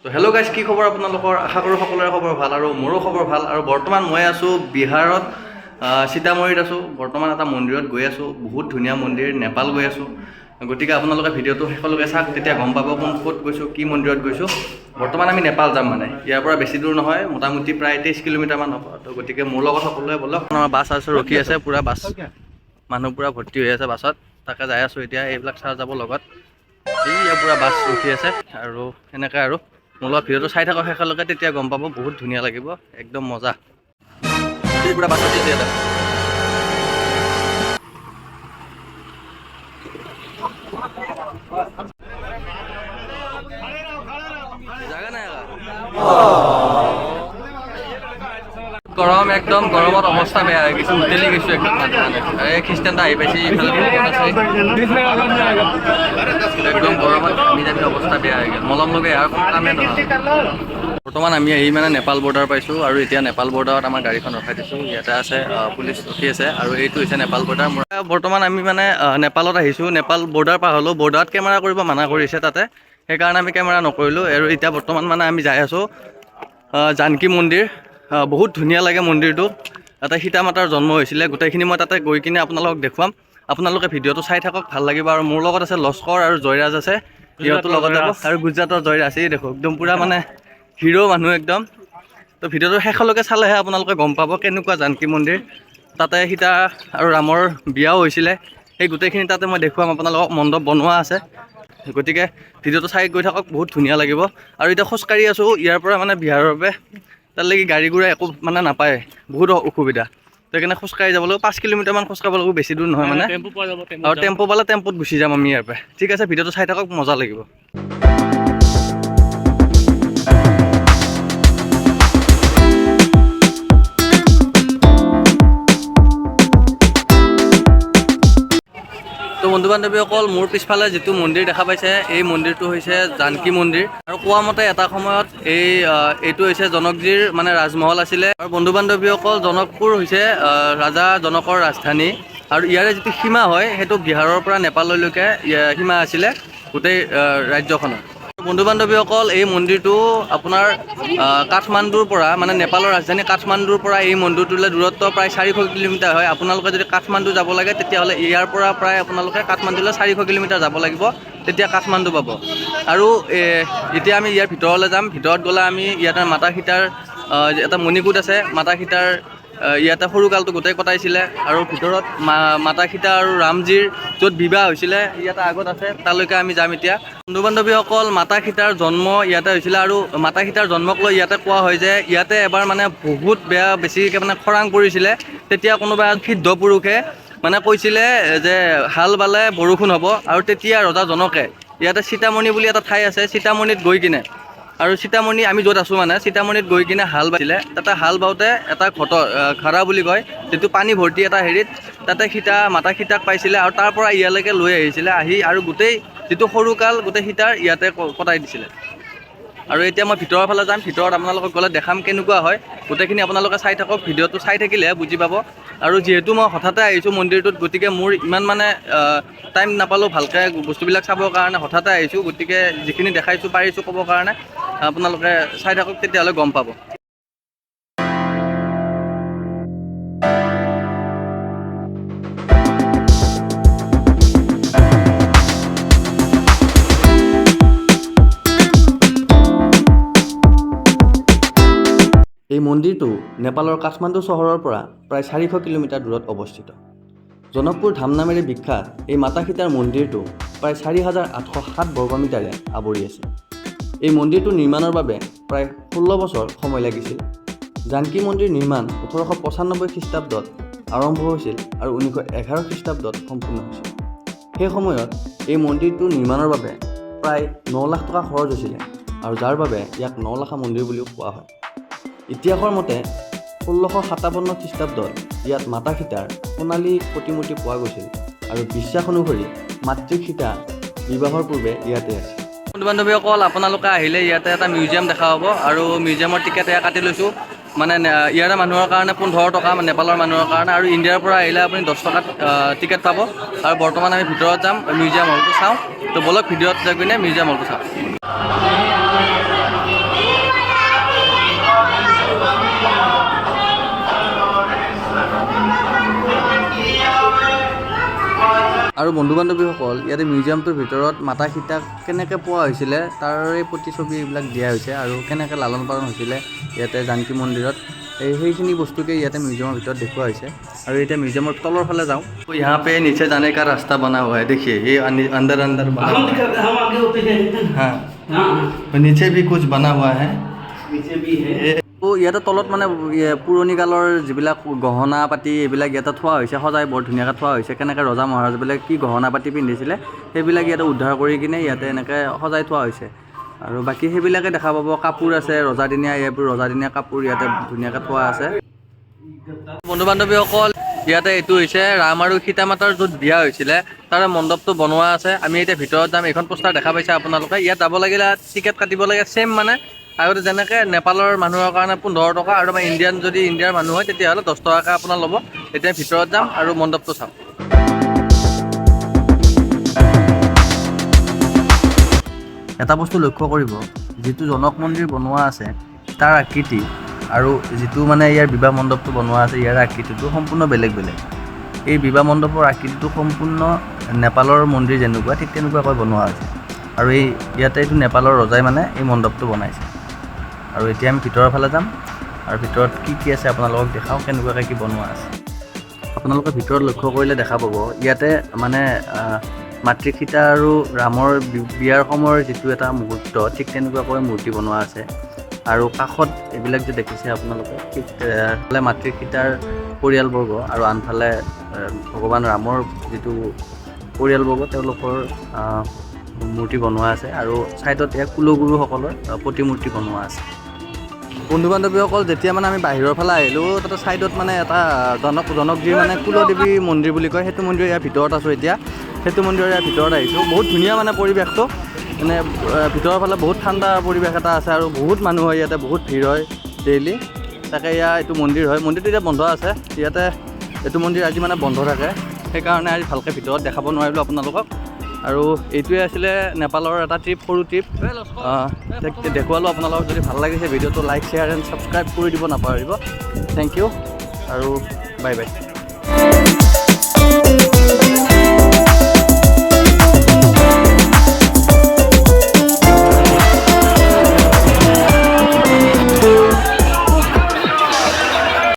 তো hello' guys, কি খবৰ আপোনালোকৰ? আশা কৰোঁ সকলোৰে খবৰ ভাল আৰু মোৰো খবৰ ভাল। আৰু বৰ্তমান মই আছোঁ বিহাৰত, সীতামঢ়িত আছোঁ। বৰ্তমান এটা মন্দিৰত গৈ আছোঁ, বহুত ধুনীয়া মন্দিৰ, নেপাল গৈ আছোঁ। গতিকে আপোনালোকে ভিডিঅ'টো শেষলৈকে চাওক, তেতিয়া গম পাব ক'ত গৈছোঁ, কি মন্দিৰত গৈছোঁ। বৰ্তমান আমি নেপাল যাম, মানে ইয়াৰ পৰা বেছি দূৰ নহয়, মোটামুটি প্ৰায় 23 কিলোমিটাৰমান হ'ব। তো গতিকে মোৰ লগত সকলোৱে বলক। আমাৰ বাছ ৰখি আছে, পূৰা বাছ মানুহ পূৰা ভৰ্তি হৈ আছে বাছত। তাকে যাই আছোঁ এতিয়া, এইবিলাক চাহ যাব লগত। এই পূৰা বাছ ৰখি আছে আৰু সেনেকৈ আৰু মোৰ লগত ভিডিঅ'টো চাই থাকক শেষলৈকে, তেতিয়া গম পাব, বহুত ধুনীয়া লাগিব, একদম মজা। এই পূৰা বাছ ৰখি আছে ইয়াতে। জাগা নাই গৰম, একদম গৰমত অৱস্থা বেয়া হৈ গৈছে, উতলি গৈছোঁ একদম। এই খ্ৰীষ্টানটা আহি পাইছে, একদম গৰমত ঘামি জামি অৱস্থা বেয়া হৈ গ'ল। মলম লগাই আৰু কোনো কামেই নহয়। বৰ্তমান আমি আহি মানে নেপাল বৰ্ডাৰ পাইছোঁ আৰু এতিয়া নেপাল বৰ্ডাৰত আমাৰ গাড়ীখন ৰখাই দিছোঁ। ইয়াতে আছে পুলিচ ৰখি আছে আৰু এইটো হৈছে নেপাল বৰ্ডাৰ। বৰ্তমান আমি মানে নেপালত আহিছোঁ। নেপাল বৰ্ডাৰ পাৰ হ'লোঁ, বৰ্ডাৰত কেমেৰা কৰিব মানা কৰিছে তাতে, সেইকাৰণে আমি কেমেৰা নকৰিলোঁ। আৰু এতিয়া বৰ্তমান মানে আমি যাই আছোঁ জানকী মন্দিৰ। বহুত ধুনীয়া লাগে মন্দিৰটো, তাতে সীতা মাতাৰ জন্ম হৈছিলে। গোটেইখিনি মই তাতে গৈ কিনে আপোনালোকক দেখুৱাম। আপোনালোকে ভিডিঅ'টো চাই থাকক, ভাল লাগিব। আৰু মোৰ লগত আছে লস্কৰ আৰু জয়ৰাজ আছে, সিহঁতৰ লগত যাব। আৰু গুজৰাটৰ জয়ৰাজ, এই দেখো একদম পূৰা মানে হিৰো মানুহ একদম। তো ভিডিঅ'টো শেষলৈকে চালেহে আপোনালোকে গম পাব কেনেকুৱা জানকী মন্দিৰ। তাতে সীতা আৰু ৰামৰ বিয়াও হৈছিলে, সেই গোটেইখিনি তাতে মই দেখুৱাম আপোনালোকক। মণ্ডপ বনোৱা আছে, গতিকে ভিডিঅ'টো চাই গৈ থাকক, বহুত ধুনীয়া লাগিব। আৰু এতিয়া খোজকাঢ়ি আছোঁ ইয়াৰ পৰা মানে বিহাৰৰ বাবে, তালৈকে গাড়ী ঘোৰা একো মানে নাপায়, বহুত অসুবিধা। সেইকাৰণে খোজকাঢ়ি যাব লাগিব, 5 কিলোমিটাৰমান খোজকাঢ়িব লাগিব, বেছি দূৰ নহয় মানে। আৰু টেম্পো পালে টেম্পোত গুচি যাম আমি ইয়াৰ পৰা। ঠিক আছে, ভিডিঅ'টো চাই থাকক, মজা লাগিব। তো বন্ধু বান্ধৱীসকল, মোৰ পিছফালে যিটো মন্দিৰ দেখা পাইছে, এই মন্দিৰটো হৈছে জানকী মন্দিৰ। আৰু কোৱা মতে এটা সময়ত এইটো হৈছে জনকজীৰ মানে ৰাজমহল আছিলে। আৰু বন্ধু বান্ধৱীসকল, জনকপুৰ হৈছে ৰাজা জনকৰ ৰাজধানী। আৰু ইয়াৰে যিটো সীমা হয়, সেইটো বিহাৰৰ পৰা নেপাললৈকে সীমা আছিলে গোটেই ৰাজ্যখনৰ। বন্ধু বান্ধৱীসকল, এই মন্দিৰটো আপোনাৰ কাঠমাণ্ডুৰ পৰা, মানে নেপালৰ ৰাজধানী কাঠমাণ্ডুৰ পৰা এই মন্দিৰটোলৈ দূৰত্ব প্ৰায় 400 কিলোমিটাৰ হয়। আপোনালোকে যদি কাঠমাণ্ডু যাব লাগে, তেতিয়াহ'লে ইয়াৰ পৰা প্ৰায় আপোনালোকে কাঠমাণ্ডুলৈ 400 কিলোমিটাৰ যাব লাগিব, তেতিয়া কাঠমাণ্ডু পাব। আৰু এতিয়া আমি ইয়াৰ ভিতৰলৈ যাম। ভিতৰত গ'লে আমি ইয়াতে মাতা সীতাৰ এটা মণিকূট আছে। মাতা সীতাৰ ইয়াতে সৰুকালটো গোটেই কটাইছিলে। আৰু ভিতৰত মাতা সীতা আৰু ৰামজীৰ য'ত বিবাহ হৈছিলে, ইয়াতে আগত আছে, তালৈকে আমি যাম এতিয়া। বন্ধু বান্ধৱীসকল, মাতা সীতাৰ জন্ম ইয়াতে হৈছিলে। আৰু মাতা সীতাৰ জন্মক লৈ ইয়াতে কোৱা হয় যে, ইয়াতে এবাৰ মানে বহুত বেছিকৈ মানে খৰাং পৰিছিলে। তেতিয়া কোনোবা সিদ্ধ পুৰুষে মানে কৈছিলে যে হাল বালে বৰষুণ হ'ব। আৰু তেতিয়া ৰজা জনকে ইয়াতে সীতামণি বুলি এটা ঠাই আছে, সীতামণিত গৈ কিনে, আৰু সীতামণি আমি য'ত আছোঁ মানে সীতামণিত গৈ কিনে হাল বাইছিলে। তাতে হাল বাওঁতে এটা ঘৰা বুলি কয়, যিটো পানী ভৰ্তি এটা হেৰিত, তাতে মাতা সীতাক পাইছিলে আৰু তাৰ পৰা ইয়ালৈকে লৈ আহিছিলে। আহি আৰু গোটেই যিটো সৰুকাল গোটেই সীতাৰ ইয়াতে কটাই দিছিলে। আৰু এতিয়া মই ভিতৰৰ ফালে যাম। ভিতৰত আপোনালোকক গ'লে দেখাম কেনেকুৱা হয়। গোটেইখিনি আপোনালোকে চাই থাকক, ভিডিঅ'টো চাই থাকিলেহে বুজি পাব। আৰু যিহেতু মই হঠাতে আহিছোঁ মন্দিৰটোত, গতিকে মোৰ ইমান মানে টাইম নাপালোঁ ভালকৈ বস্তুবিলাক চাবৰ কাৰণে। হঠাতে আহিছোঁ, গতিকে যিখিনি দেখাইছোঁ পাৰিছোঁ ক'বৰ কাৰণে। আপোনালোকে চাই থাকক, তেতিয়াহ'লে গম পাব। এই মন্দিৰটো নেপালৰ কাঠমাণ্ডু চহৰৰ পৰা প্ৰায় 400 কিলোমিটাৰ দূৰত অৱস্থিত। জনকপুৰ ধাম নামেৰে বিখ্যাত এই মাতা সীতাৰ মন্দিৰটো প্ৰায় 4807 বৰ্গমিটাৰে আৱৰি আছে। এই মন্দিৰটো নিৰ্মাণৰ বাবে প্ৰায় 16 বছৰ সময় লাগিছিল। জানকী মন্দিৰ নিৰ্মাণ 1895 খ্ৰীষ্টাব্দত আৰম্ভ হৈছিল আৰু 1911 খ্ৰীষ্টাব্দত সম্পূৰ্ণ হৈছিল। সেই সময়ত এই মন্দিৰটো নিৰ্মাণৰ বাবে প্ৰায় 9 লাখ টকা খৰচ হৈছিলে, আৰু যাৰ বাবে ইয়াক 9 লাখা মন্দিৰ বুলিও কোৱা হয়। ইতিহাসৰ মতে 1657 খ্ৰীষ্টাব্দত ইয়াত মাতা সীতাৰ সোণালী প্ৰতিমূৰ্তি পোৱা গৈছিল, আৰু বিশ্বাস অনুসৰি মাতৃক সীতা বিবাহৰ পূৰ্বে ইয়াতে আছে। বন্ধু বান্ধৱীসকল, আপোনালোকে আহিলে ইয়াতে এটা মিউজিয়াম দেখা পাব। আৰু মিউজিয়ামৰ টিকেট এয়া কাটি লৈছোঁ। মানে ইয়াৰে মানুহৰ কাৰণে 15 টকা, নেপালৰ মানুহৰ কাৰণে। আৰু ইণ্ডিয়াৰ পৰা আহিলে আপুনি 10 টকাত টিকেট পাব। আৰু বৰ্তমান আমি ভিতৰত যাম, মিউজিয়াম হলটো চাওঁ। তো বলক ভিডিঅ'ত যাই পিনে মিউজিয়াম হলটো চাওঁ। আৰু বন্ধু বান্ধৱীসকল ইয়াতে মিউজিয়ামটোৰ ভিতৰত মাতা সীতাক কেনেকৈ পোৱা হৈছিলে তাৰে প্ৰতিছবি এইবিলাক দিয়া হৈছে আৰু কেনেকৈ লালন পালন হৈছিলে ইয়াতে জানকী মন্দিৰত সেইখিনি বস্তুকে ইয়াতে মিউজিয়ামৰ ভিতৰত দেখুওৱা হৈছে। আৰু এতিয়া মিউজিয়ামৰ তলৰ ফালে যাওঁ। यहाँ पे नीचे जाने का रास्ता बना हुआ है, देखिए ये अंदर अंदर बना हुआ है। हाँ नीचे भी कुछ बना हुआ है, नीचे भी है। ইয়াতে তলত মানে পুৰণি কালৰ যিবিলাক গহনা পাতি এইবিলাক ইয়াতে থোৱা হৈছে, সজাই বৰ ধুনীয়াকৈ থোৱা হৈছে। কেনেকৈ ৰজা মহাৰাজবিলাকে কি গহনা পাতি পিন্ধিছিলে সেইবিলাক ইয়াতে উদ্ধাৰ কৰি কিনে ইয়াতে এনেকৈ সজাই থোৱা হৈছে। আৰু বাকী সেইবিলাকে দেখা পাব, কাপোৰ আছে ৰজাদিনীয়া, এইবোৰ ৰজাদিনীয়া কাপোৰ ইয়াতে ধুনীয়াকৈ থোৱা আছে। বন্ধু বান্ধৱীসকল ইয়াতে এইটো হৈছে ৰাম আৰু সীতা মাতাৰ য'ত বিয়া হৈছিলে তাৰে মণ্ডপটো বনোৱা আছে। আমি এতিয়া ভিতৰত যাম। এইখন পোষ্টাৰ দেখা পাইছে আপোনালোকে। ইয়াত যাব লাগিলে টিকেট কাটিব লাগে, ছেম মানে আগতে যেনেকৈ নেপালৰ মানুহৰ কাৰণে 15 টকা আৰু আমাৰ যদি ইণ্ডিয়াৰ মানুহ হয় তেতিয়াহ'লে 10 টকাকৈ আপোনাৰ ল'ব। এতিয়া ভিতৰত যাম আৰু মণ্ডপটো চাম। এটা বস্তু লক্ষ্য কৰিব, যিটো জনক মন্দিৰ বনোৱা আছে তাৰ আকৃতি আৰু যিটো মানে ইয়াৰ বিবাহ মণ্ডপটো বনোৱা আছে ইয়াৰ আকৃতিটো সম্পূৰ্ণ বেলেগ বেলেগ। এই বিবাহ মণ্ডপৰ আকৃতিটো সম্পূৰ্ণ নেপালৰ মন্দিৰ যেনেকুৱা ঠিক তেনেকুৱাকৈ বনোৱা হৈছে। আৰু ইয়াতে এইটো নেপালৰ ৰজাই মানে এই মণ্ডপটো বনাইছে। আৰু এতিয়া আমি ভিতৰৰ ফালে যাম আৰু ভিতৰত কি কি আছে আপোনালোকক দেখাওঁ, কেনেকুৱাকৈ কি বনোৱা আছে। আপোনালোকে ভিতৰত লক্ষ্য কৰিলে দেখা পাব ইয়াতে মানে মাতৃ সীতা আৰু ৰামৰ বিয়াৰ সময়ৰ যিটো এটা মুহূৰ্ত ঠিক তেনেকুৱাকৈ মূৰ্তি বনোৱা আছে। আৰু কাষত এইবিলাক যে দেখিছে আপোনালোকে, ঠিক ফালে মাতৃ সীতাৰ পৰিয়ালবৰ্গ আৰু আনফালে ভগৱান ৰামৰ যিটো পৰিয়ালবৰ্গ তেওঁলোকৰ মূৰ্তি বনোৱা আছে। আৰু ছাইডত ইয়াৰ কুলগুৰুসকলৰ প্ৰতিমূৰ্তি বনোৱা আছে। বন্ধু বান্ধৱীসকল যেতিয়া মানে আমি বাহিৰৰ ফালে আহিলোঁ তাতে ছাইডত মানে এটা জনকজীৰ মানে কুলদেৱী মন্দিৰ বুলি কয়, সেইটো মন্দিৰ ইয়াৰ ভিতৰত আছোঁ এতিয়া। সেইটো মন্দিৰৰ ইয়াৰ ভিতৰত আহিছোঁ। বহুত ধুনীয়া মানে পৰিৱেশটো, মানে ভিতৰৰ ফালে বহুত ঠাণ্ডা পৰিৱেশ এটা আছে আৰু বহুত মানুহ হয় ইয়াতে, বহুত ভিৰ হয় ডেইলি। তাকে এইটো মন্দিৰ হয়। মন্দিৰটো এতিয়া বন্ধ আছে। ইয়াতে এইটো মন্দিৰ আজি মানে বন্ধ থাকে, সেইকাৰণে আজি ভালকৈ ভিতৰত দেখাব নোৱাৰিলোঁ আপোনালোকক। আৰু এইটোৱে আছিলে নেপালৰ এটা ট্ৰিপ, সৰু ট্ৰিপ দেখুৱালোঁ আপোনালোকক। যদি ভাল লাগিছে ভিডিঅ'টো লাইক, শ্বেয়াৰ এণ্ড ছাবস্ক্ৰাইব কৰি দিব নাপাহৰিব। থেংক ইউ আৰু বাই বাই।